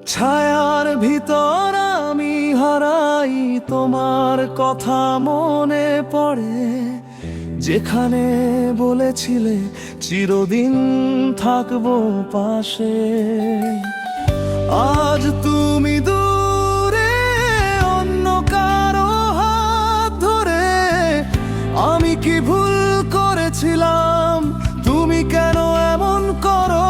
ছায়ার ভিতর আমি হারাই, তোমার কথা মনে পড়ে, যেখানে বলেছিলে চিরদিন থাকবো পাশে। আজ তুমি দূরে অন্য কারো হাত ধরে, আমি কি ভুল করেছিলাম? তুমি কেন এমন করো?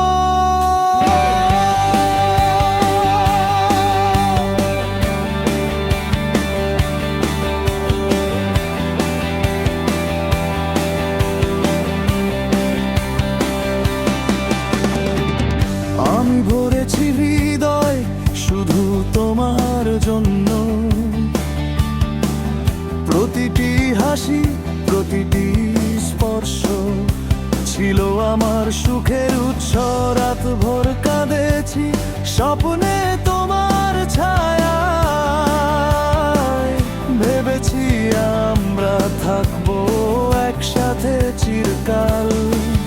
আমি ভরেছি হৃদয় শুধু তোমার জন্য, প্রতিটি হাসি প্রতিটি স্পর্শ ছিল আমার সুখের উৎস। রাত ভোর কাঁদেছি স্বপ্নে তোমার ছায়ায়, ভেবেছি আমরা থাকবো একসাথে চিরকাল।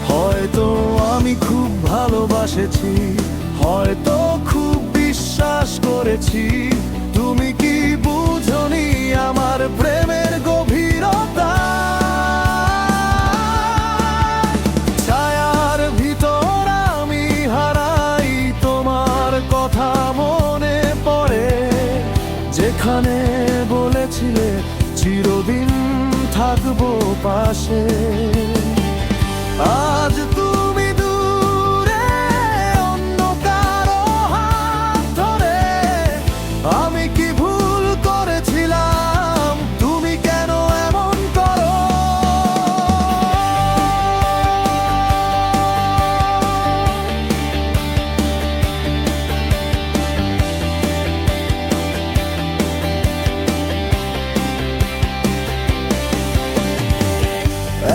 হয়তো আমি খুব ভালোবাসেছি, হয়তো খুব বিশ্বাস করেছি, তুমি কি বুঝোনি আমার প্রেমের গভীরতা? ছায়ার ভিতর আমি হারাই, তোমার কথা মনে পড়ে, যেখানে বলেছিলে চিরদিন থাকবো পাশে। আজ তুমি দূরে অন্য কারো হাত ধরে, আমি কি ভুল করেছিলাম? তুমি কেন এমন করো?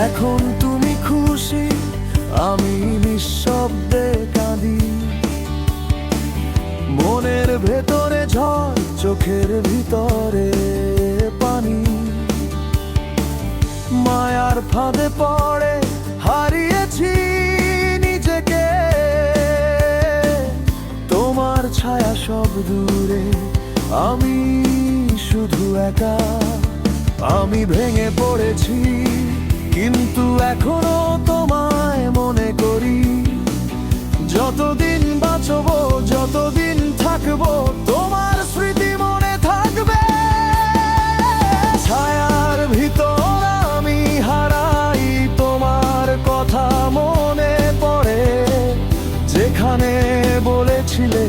এখন তুমি খুশি, আমি নিঃশব্দে কাঁদি, মনের ভেতরে ঝড়, চোখের ভিতরে পানি। মায়ার ফাঁদে পড়ে হারিয়েছি নিজেকে, তোমার ছায়া সব দূরে, আমি শুধু একা। আমি ভেঙে পড়েছি কিন্তু এখনো তোমায় মনে করি, যতদিন বাঁচবো যতদিন থাকবো তোমার স্মৃতি মনে থাকবে। ছায়ার ভিতর আমি হারাই, তোমার কথা মনে পড়ে, যেখানে বলেছিলে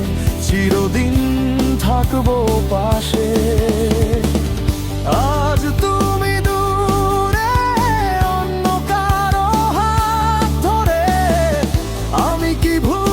চিরদিন থাকবো পাশে। আজ তুমি দূরে অন্য কারো হাত ধরে, আমি কি ভুল